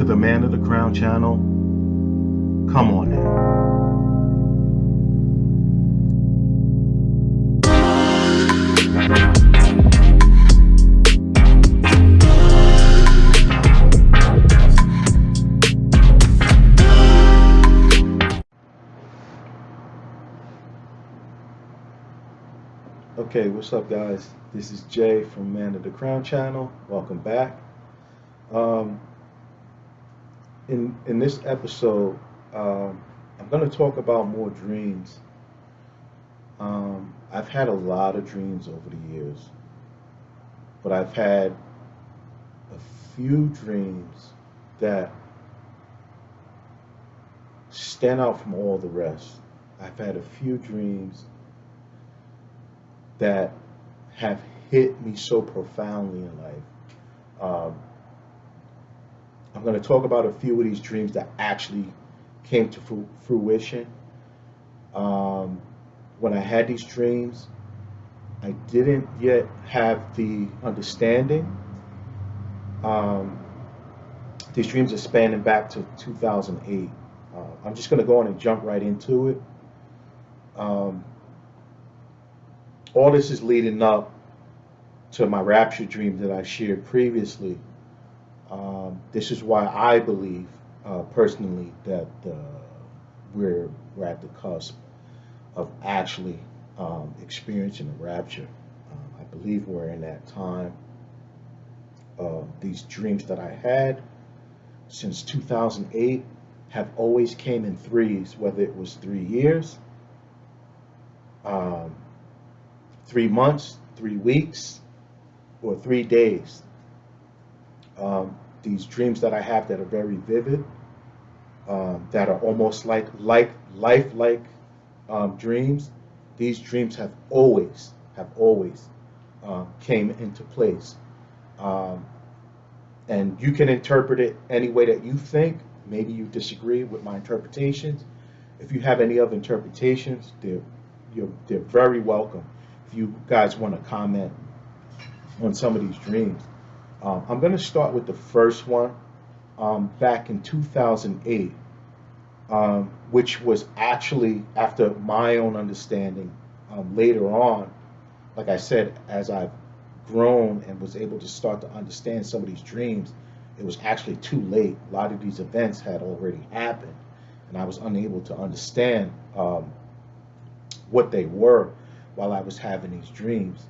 to the Man of the Crown channel. Come on in. Okay, what's up, guys? This is Jay from Man of the Crown channel. Welcome back. In this episode, I'm going to talk about more dreams. I've had a lot of dreams over the years, but I've had a few dreams that stand out from all the rest. I've had a few dreams that have hit me so profoundly in life. I'm going to talk about a few of these dreams that actually came to fruition. When I had these dreams, I didn't yet have the understanding. These dreams are spanning back to 2008. I'm just going to go on and jump right into it. All this is leading up to my rapture dream that I shared previously. This is why I believe, personally, that we're at the cusp of actually experiencing the rapture. I believe we're in that time. These dreams that I had since 2008 have always came in threes, whether it was 3 years, 3 months, 3 weeks, or 3 days. These dreams that I have that are very vivid, that are almost like lifelike dreams. These dreams have always came into place, and you can interpret it any way that you think. Maybe you disagree with my interpretations. If you have any other interpretations, they're very welcome. If you guys want to comment on some of these dreams. I'm going to start with the first one, back in 2008, which was actually, after my own understanding, later on, like I said, as I've grown and was able to start to understand some of these dreams, it was actually too late. A lot of these events had already happened, and I was unable to understand what they were while I was having these dreams.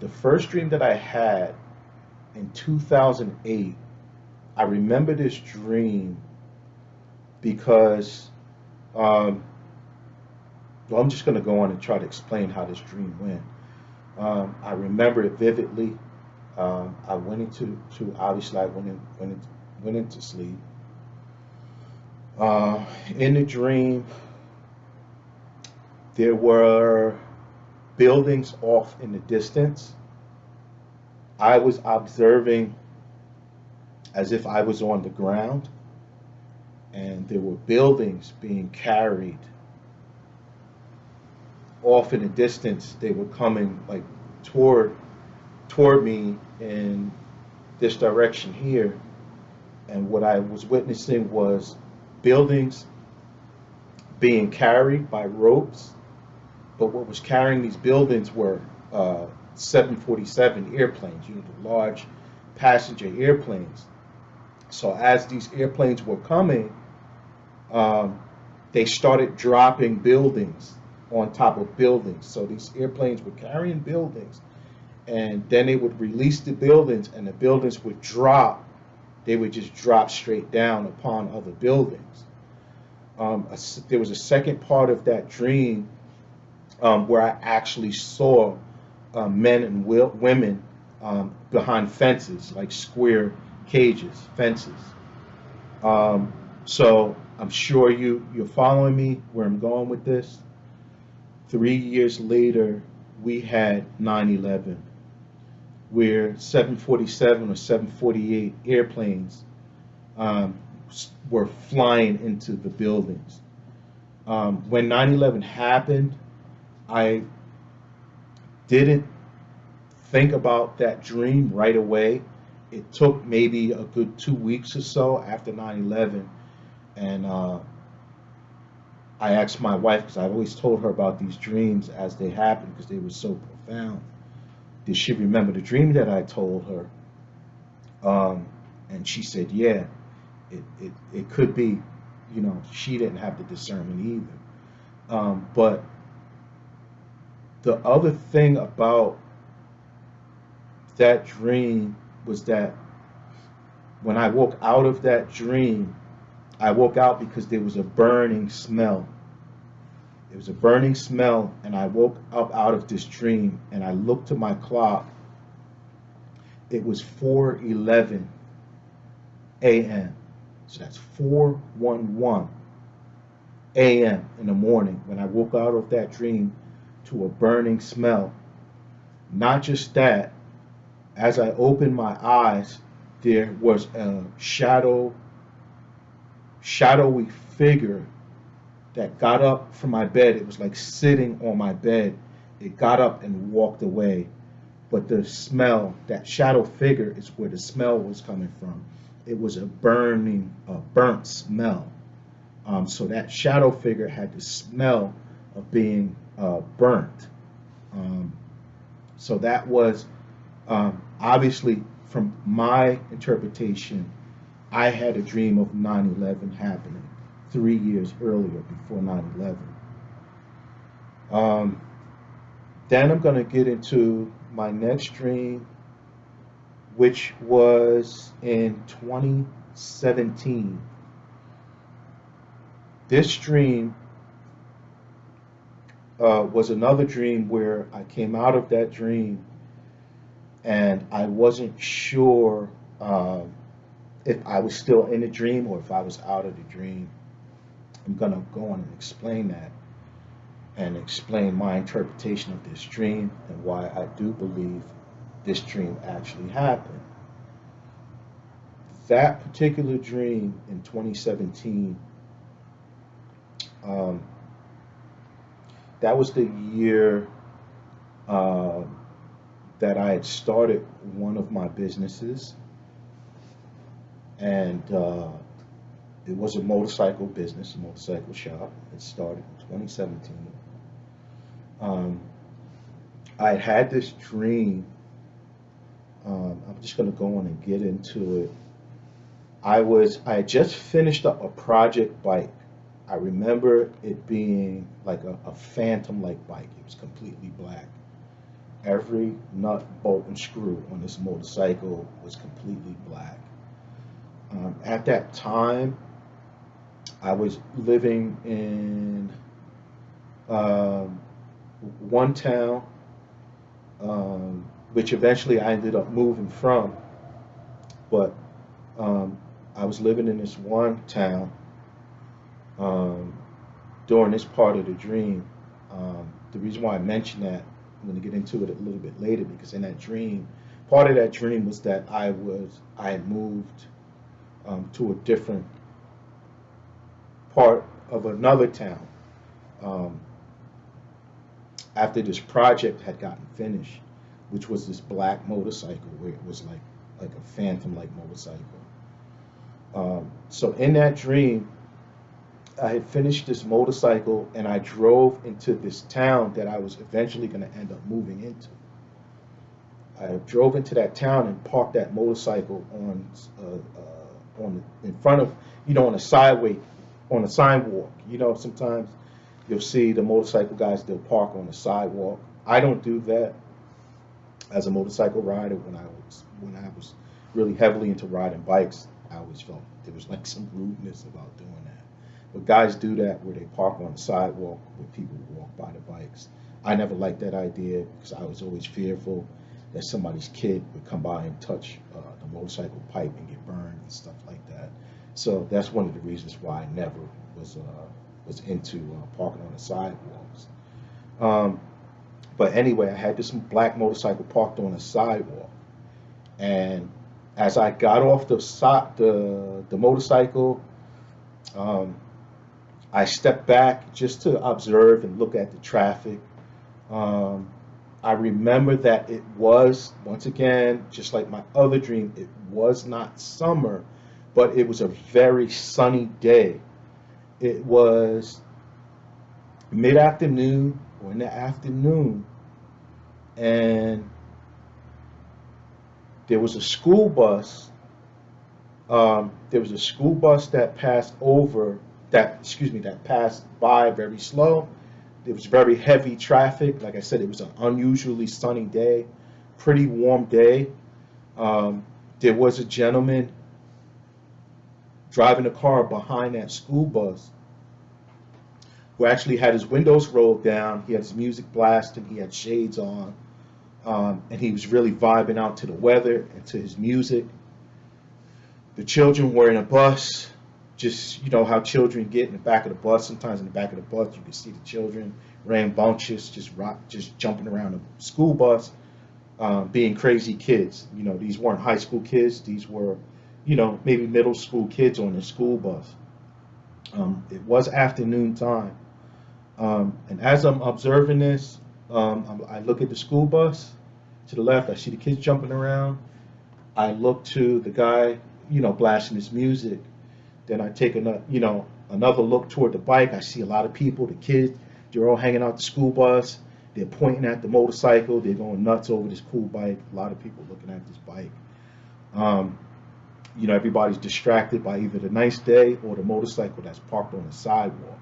The first dream that I had in 2008, I remember this dream because, well, I'm just going to go on and try to explain how this dream went. I remember it vividly. I went into obviously I went into sleep. In the dream, there were buildings off in the distance. I was observing as if I was on the ground, and there were buildings being carried off in the distance. They were coming like toward me in this direction here, and what I was witnessing was buildings being carried by ropes, but what was carrying these buildings were 747 airplanes, the large passenger airplanes. So as these airplanes were coming, they started dropping buildings on top of buildings. So these airplanes were carrying buildings, and then they would release the buildings, and the buildings would drop. They would just drop straight down upon other buildings. There was a second part of that dream where I actually saw men and women behind fences, like square cages, fences. So I'm sure you're following me where I'm going with this. 3 years later, we had 9/11, where 747 or 748 airplanes were flying into the buildings. When 9/11 happened, I didn't think about that dream right away, it took maybe a good 2 weeks or so after 9/11, and I asked my wife, because I always told her about these dreams as they happened because they were so profound. Did she remember the dream that I told her? And she said, yeah, it could be. She didn't have the discernment either. But the other thing about that dream was that when I woke out of that dream, I woke out because there was a burning smell. It was a burning smell, and I woke up out of this dream, and I looked to my clock. It was 4:11 a.m. So that's 4:11 a.m. in the morning when I woke out of that dream to a burning smell. Not just that, as I opened my eyes, there was a shadowy figure that got up from my bed. It was like sitting on my bed. It got up and walked away. But the smell, that shadow figure, is where the smell was coming from. It was a burnt smell. So that shadow figure had the smell of being burnt. So that was obviously, from my interpretation, I had a dream of 9/11 happening 3 years earlier, before 9/11. Then I'm going to get into my next dream, which was in 2017. This dream was another dream where I came out of that dream and I wasn't sure if I was still in the dream or if I was out of the dream. I'm going to go on and explain that and explain my interpretation of this dream and why I do believe this dream actually happened. That particular dream in 2017, that was the year that I had started one of my businesses, and it was a motorcycle business, a motorcycle shop. It started in 2017. I had this dream. I'm just going to go on and get into it. I had just finished up a project bike. I remember it being like a phantom-like bike. It was completely black. Every nut, bolt, and screw on this motorcycle was completely black. At that time, I was living in one town, which eventually I ended up moving from. But I was living in this one town during this part of the dream. The reason why I mention that, I'm going to get into it a little bit later, because in that dream, part of that dream was that I had moved to a different part of another town after this project had gotten finished, which was this black motorcycle where it was like a phantom-like motorcycle. So in that dream, I had finished this motorcycle and I drove into this town that I was eventually going to end up moving into. I drove into that town and parked that motorcycle in front of, on a sidewalk. Sometimes you'll see the motorcycle guys, they'll park on the sidewalk. I don't do that as a motorcycle rider. When I was really heavily into riding bikes, I always felt there was like some rudeness about doing that. But guys do that where they park on the sidewalk where people walk by the bikes. I never liked that idea because I was always fearful that somebody's kid would come by and touch the motorcycle pipe and get burned and stuff like that. So that's one of the reasons why I never was into parking on the sidewalks. But anyway, I had this black motorcycle parked on the sidewalk, and as I got off the motorcycle, I stepped back just to observe and look at the traffic. I remember that it was, once again, just like my other dream, it was not summer, but it was a very sunny day. It was mid-afternoon or in the afternoon, and there was a school bus. There was a school bus that passed over, that passed by very slow. It was very heavy traffic. Like I said, it was an unusually sunny day, pretty warm day. Um, there was a gentleman driving a car behind that school bus who actually had his windows rolled down. He had his music blasting. He had shades on, and he was really vibing out to the weather and to his music. The children were in a bus. Just, you know how children get in the back of the bus. Sometimes in the back of the bus you can see the children rambunctious, just jumping around the school bus, being crazy kids. You know, these weren't high school kids. These were, you know, maybe middle school kids on the school bus. It was afternoon time, and as I'm observing this, I look at the school bus to the left. I see the kids jumping around. I look to the guy, you know, blasting his music. Then I take another look toward the bike. I see a lot of people, the kids, they're all hanging out the school bus. They're pointing at the motorcycle. They're going nuts over this cool bike. A lot of people looking at this bike. You know, everybody's distracted by either the nice day or the motorcycle that's parked on the sidewalk,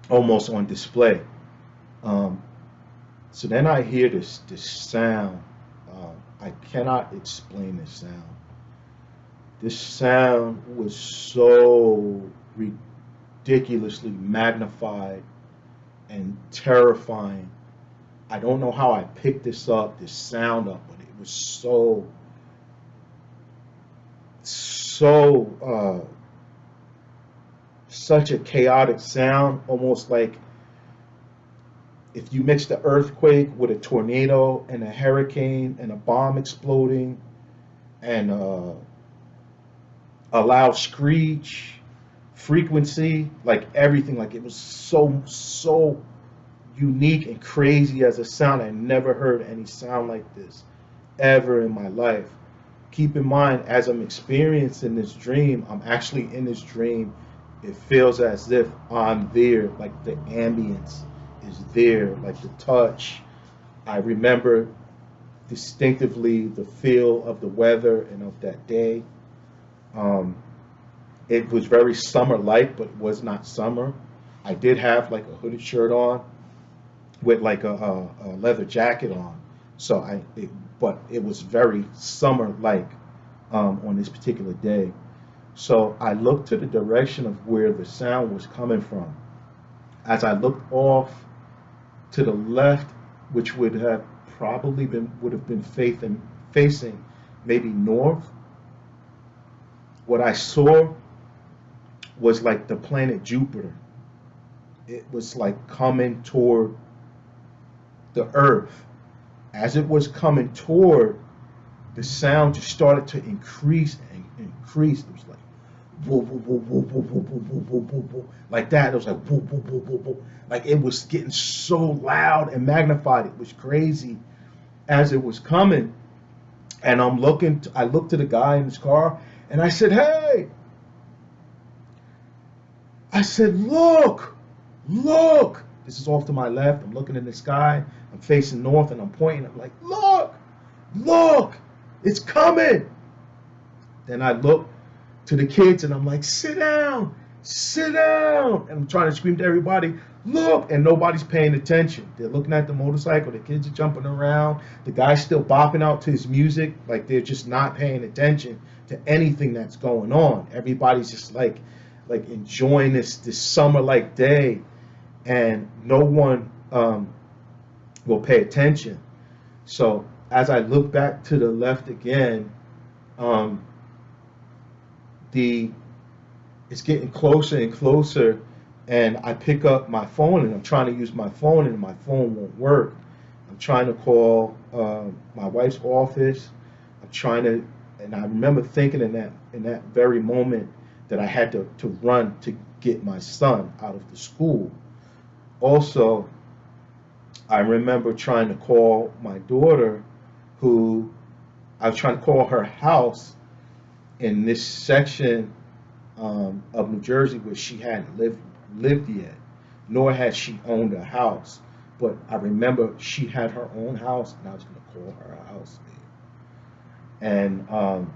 almost on display. So then I hear this sound. I cannot explain this sound. This sound was so ridiculously magnified and terrifying. I don't know how I picked this sound up, but it was such a chaotic sound, almost like if you mix the earthquake with a tornado and a hurricane and a bomb exploding and a loud screech, frequency, like everything, like it was so unique and crazy as a sound. I never heard any sound like this ever in my life. Keep in mind, as I'm experiencing this dream, I'm actually in this dream. It feels as if I'm there, like the ambience is there, like the touch. I remember distinctively the feel of the weather and of that day. It was very summer-like, but it was not summer. I did have like a hooded shirt on with like a leather jacket on, so but it was very summer-like on this particular day. So I looked to the direction of where the sound was coming from. As I looked off to the left, which would have been facing maybe north, what I saw was like the planet Jupiter. It was like coming toward the Earth. As it was coming toward, the sound just started to increase and increase. It was like whoa, whoa, whoa, whoa, whoa, whoa, whoa, whoa, whoa, whoa, like that. It was like whoa, whoa, whoa, whoa, whoa. Like it was getting so loud and magnified. It was crazy as it was coming. And I looked to the guy in his car and I said, hey, I said, look. This is off to my left. I'm looking in the sky. I'm facing north and I'm pointing. I'm like, look, it's coming. Then I look to the kids and I'm like, sit down. And I'm trying to scream to everybody, look, and nobody's paying attention. They're looking at the motorcycle. The kids are jumping around. The guy's still bopping out to his music. Like they're just not paying attention to anything that's going on. Everybody's just like enjoying this summer-like day, and no one will pay attention. So as I look back to the left again, it's getting closer and closer, and I pick up my phone and I'm trying to use my phone and my phone won't work. I'm trying to call my wife's office. And I remember thinking in that very moment that I had to run to get my son out of the school. Also, I remember trying to call my daughter, who I was trying to call her house in this section of New Jersey where she hadn't lived yet, nor had she owned a house. But I remember she had her own house, and I was going to call her house. And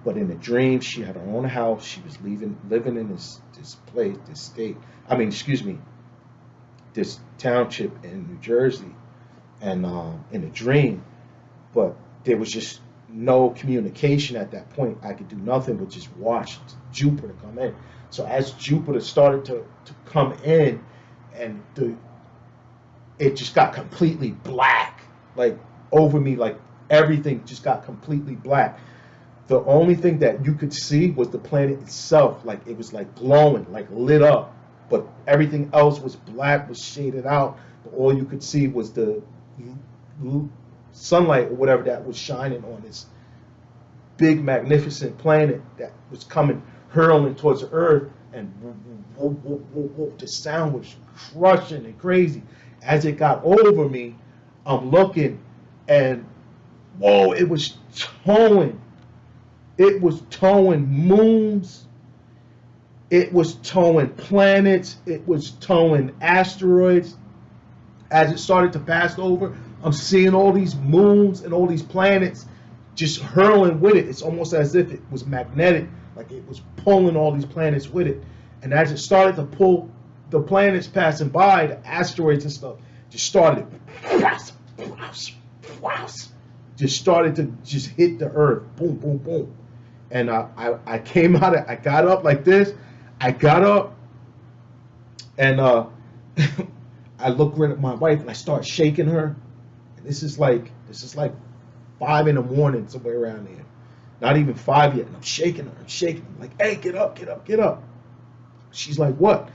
but in a dream, she had her own house. She was living in this place, this state. I mean, excuse me, this township in New Jersey, and in a dream. But there was just no communication at that point. I could do nothing but just watch Jupiter come in. So as Jupiter started to come in, and it just got completely black, like over me, like everything just got completely black. The only thing that you could see was the planet itself, like it was like glowing, like lit up, but everything else was black, was shaded out. But all you could see was the sunlight or whatever that was shining on this big, magnificent planet that was coming, hurling towards the Earth, and the sound was crushing and crazy. As it got over me, I'm looking, and whoa, it was towing. It was towing moons. It was towing planets. It was towing asteroids. As it started to pass over, I'm seeing all these moons and all these planets just hurling with it. It's almost as if it was magnetic, like it was pulling all these planets with it. And as it started to pull the planets passing by, the asteroids and stuff, just started just started to just hit the earth. Boom, boom, boom. And I came out, I got up like this. I got up, and I looked at my wife, and I start shaking her. And this is like 5 in the morning, somewhere around there. Not even 5 yet. And I'm shaking her. I'm shaking her. I'm like, hey, get up, get up, get up. She's like, what?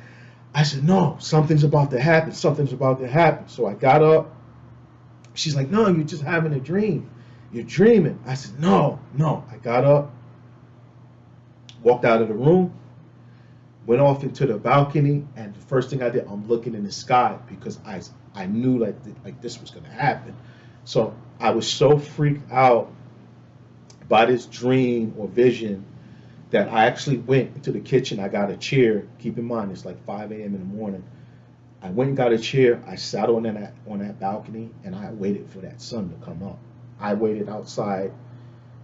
I said, no, something's about to happen. Something's about to happen. So I got up. She's like, no, you're just having a dream. You're dreaming. I said, no. I got up, walked out of the room, went off into the balcony, and the first thing I did, I'm looking in the sky, because I knew like this was going to happen. So I was so freaked out by this dream or vision that I actually went into the kitchen. I got a chair. Keep in mind, it's like 5 a.m. in the morning. I went and got a chair. I sat on that balcony, and I waited for that sun to come up. I waited outside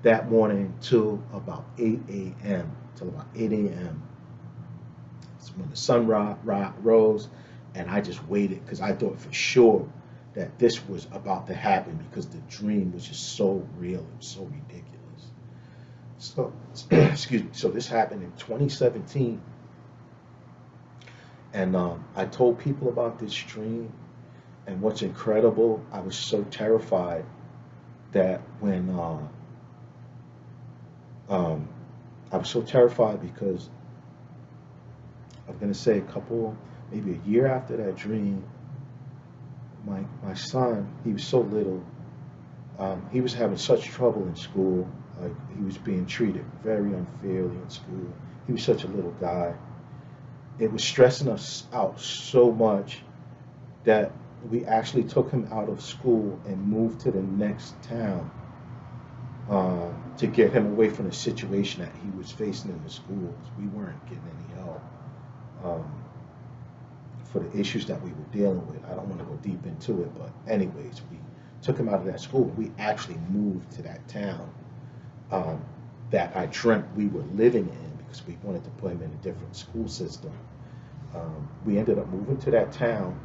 that morning till about 8 a.m. Till about 8 a.m. It's when the sun rose, and I just waited, because I thought for sure that this was about to happen, because the dream was just so real. It was so ridiculous. So, excuse me. So this happened in 2017, and I told people about this dream. And what's incredible, I was so terrified that when I was so terrified because I'm gonna say maybe a year after that dream, my son, he was so little, he was having such trouble in school. Like, he was being treated very unfairly in school. He was such a little guy. It was stressing us out so much that we actually took him out of school and moved to the next town to get him away from the situation that he was facing in the schools. We weren't getting any help for the issues that we were dealing with. I don't want to go deep into it, but anyways, we took him out of that school. We actually moved to that town that I dreamt we were living in, because we wanted to put him in a different school system. We ended up moving to that town,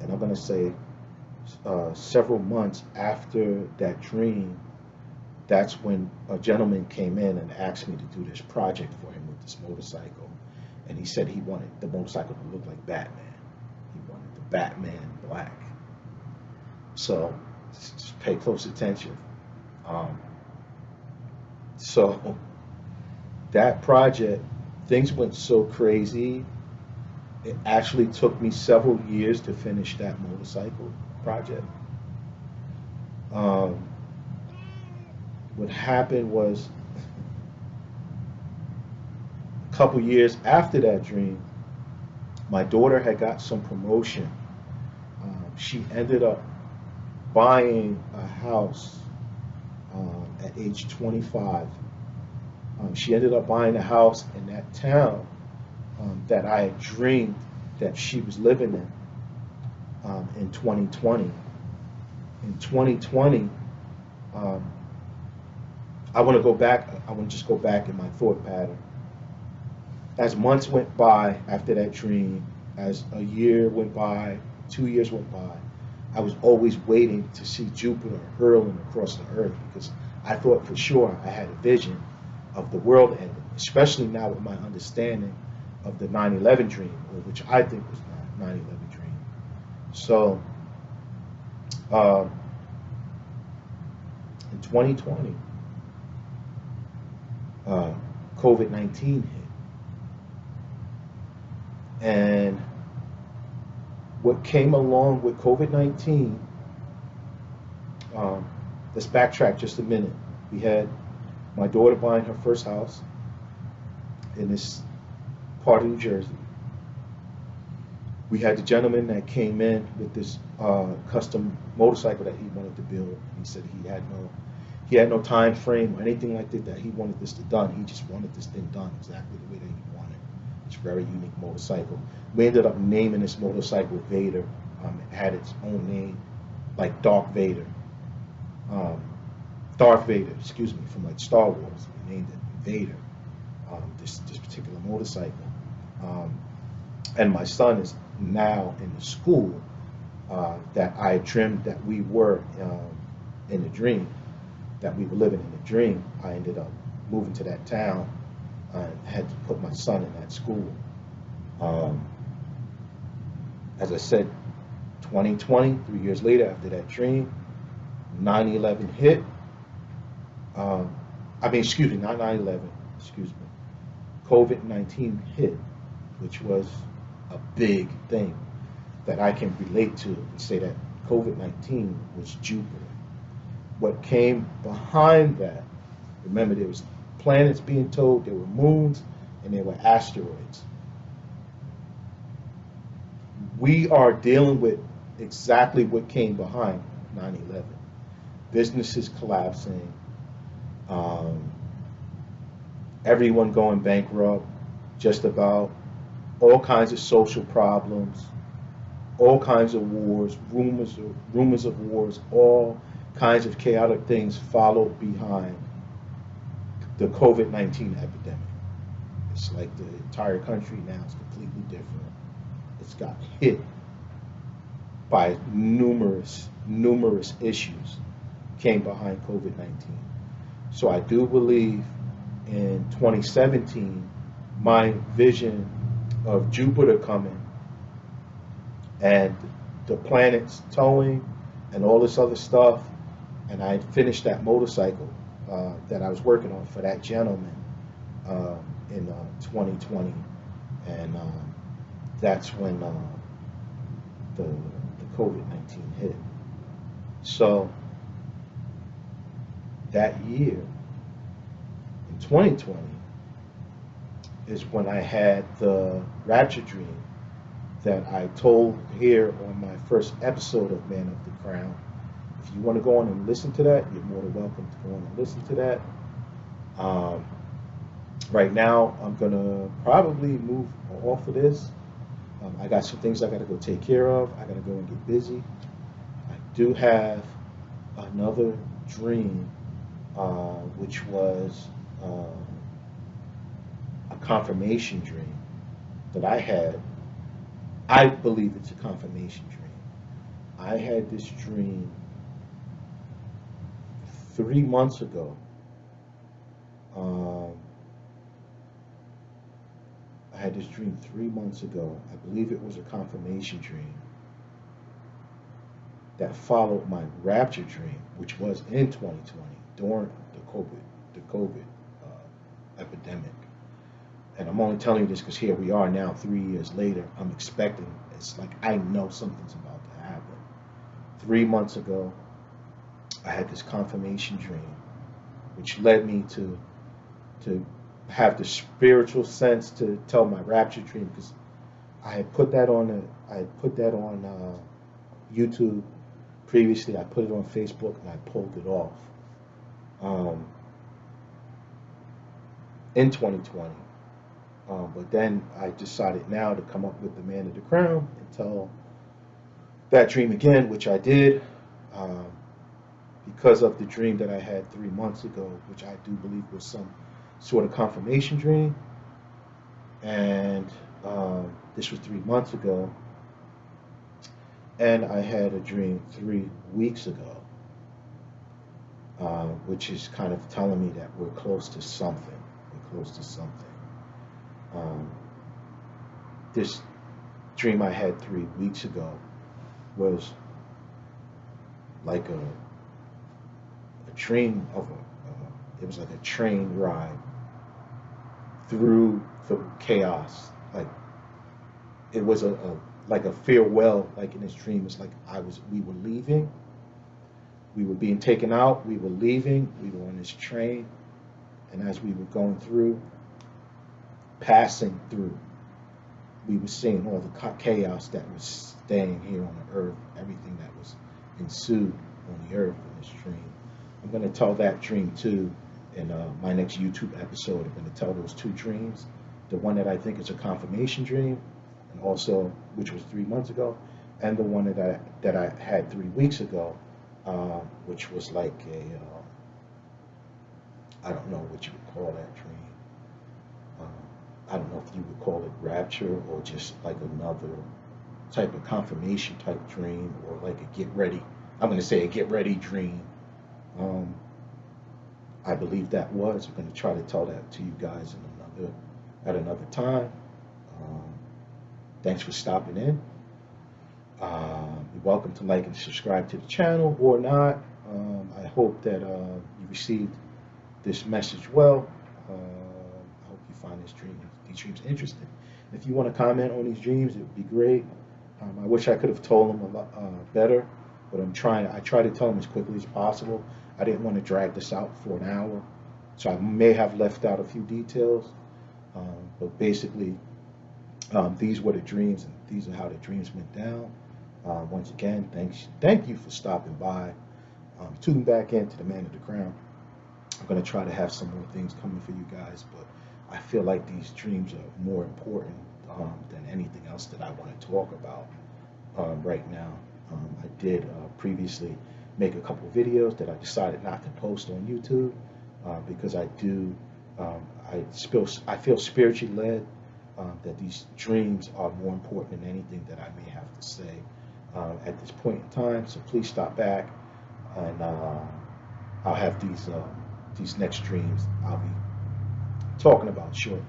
and I'm going to say several months after that dream, that's when a gentleman came in and asked me to do this project for him with this motorcycle. And he said he wanted the motorcycle to look like Batman. He wanted the Batman black. So just pay close attention. So that project, things went so crazy. It actually took me several years to finish that motorcycle project. What happened was, a couple years after that dream, my daughter had got some promotion She ended up buying a house at age 25. She ended up buying a house in that town that I had dreamed that she was living in 2020. In 2020, um, I want to go back. I want to just go back in my thought pattern. As months went by after that dream, as a year went by, 2 years went by, I was always waiting to see Jupiter hurling across the earth because I thought for sure I had a vision of the world ending, especially now with my understanding of the 9/11 dream, or which I think was my 9/11 dream. So, um, in 2020, uh, COVID-19 hit. And what came along with COVID-19, um, let's backtrack just a minute. We had my daughter buying her first house in this part of New Jersey. We had the gentleman that came in with this custom motorcycle that he wanted to build. He said he had no time frame or anything like that he wanted this to done. He just wanted this thing done exactly the way that he wanted. It's a very unique motorcycle. We ended up naming this motorcycle Vader. It had its own name, like Darth Vader, excuse me, from like Star Wars. We named it Vader. This particular motorcycle. And my son is now in the school that I dreamed that we were in the dream, that we were living in the dream. I ended up moving to that town and had to put my son in that school. As I said, 2020, 3 years later after that dream, 9/11 hit. Excuse me, not 9/11, excuse me. COVID-19 hit, which was a big thing that I can relate to and say that COVID-19 was Jupiter. What came behind that, remember there was planets being told, there were moons, and there were asteroids. We are dealing with exactly what came behind 9/11. Businesses collapsing, everyone going bankrupt, just about, all kinds of social problems, all kinds of wars, rumors of wars, all kinds of chaotic things followed behind the COVID-19 epidemic. It's like the entire country now is completely different. It's got hit by numerous issues came behind COVID-19. So I do believe in 2017, my vision of Jupiter coming and the planets towing and all this other stuff, and I had finished that motorcycle that I was working on for that gentleman in 2020, and that's when the COVID-19 hit. So that year, in 2020, is when I had the Rapture dream that I told here on my first episode of Man of the Crown. If you want to go on and listen to that, you're more than welcome to go on and listen to that. Right now, I'm going to probably move off of this. I got some things I got to go take care of. I got to go and get busy. I do have another dream, which was a confirmation dream that I had. I believe it's a confirmation dream. I had this dream 3 months ago. I had this dream 3 months ago. I believe it was a confirmation dream that followed my Rapture dream, which was in 2020 during the COVID epidemic. And I'm only telling you this because here we are now, 3 years later. I'm expecting. It's like I know something's about to happen. 3 months ago, I had this confirmation dream, which led me to have the spiritual sense to tell my Rapture dream, because I had put that on YouTube previously. I put it on Facebook and I pulled it off um, in 2020. But then I decided now to come up with the Man of the Crown and tell that dream again, which I did um, because of the dream that I had 3 months ago, which I do believe was some sort of confirmation dream. And this was 3 months ago. And I had a dream 3 weeks ago, which is kind of telling me that we're close to something. We're close to something. Um, this dream I had 3 weeks ago was like a dream of it was like a train ride through the chaos. Like it was a like a farewell. Like in this dream, it's like we were leaving, we were being taken out, we were leaving, we were on this train, and as we were going through, passing through, we were seeing all the chaos that was staying here on the earth, everything that was ensued on the earth in this dream. I'm going to tell that dream too in my next YouTube episode. I'm going to tell those two dreams. The one that I think is a confirmation dream, and also which was 3 months ago, and the one that I had 3 weeks ago, which was like I don't know what you would call that dream. I don't know if you would call it rapture or just like another type of confirmation type dream, or like a get ready. I'm going to say a get ready dream. Um, I believe that was. I'm going to try to tell that to you guys in at another time. Um, Thanks for stopping in. You're welcome to like and subscribe to the channel or not. I hope that you received this message well. I hope you find these dreams interesting. If you want to comment on these dreams, it would be great. I wish I could have told them a lot better, but I try to tell them as quickly as possible. I didn't want to drag this out for an hour, so I may have left out a few details. But basically, these were the dreams, and these are how the dreams went down. Once again, thank you for stopping by. Tune back into the Man of the Crown. I'm going to try to have some more things coming for you guys, but I feel like these dreams are more important than anything else that I want to talk about right now. I did previously make a couple videos that I decided not to post on YouTube because I feel spiritually led that these dreams are more important than anything that I may have to say at this point in time. So please stop back, and I'll have these next dreams I'll be talking about shortly.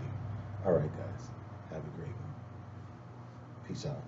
All right, guys, have a great one. Peace out.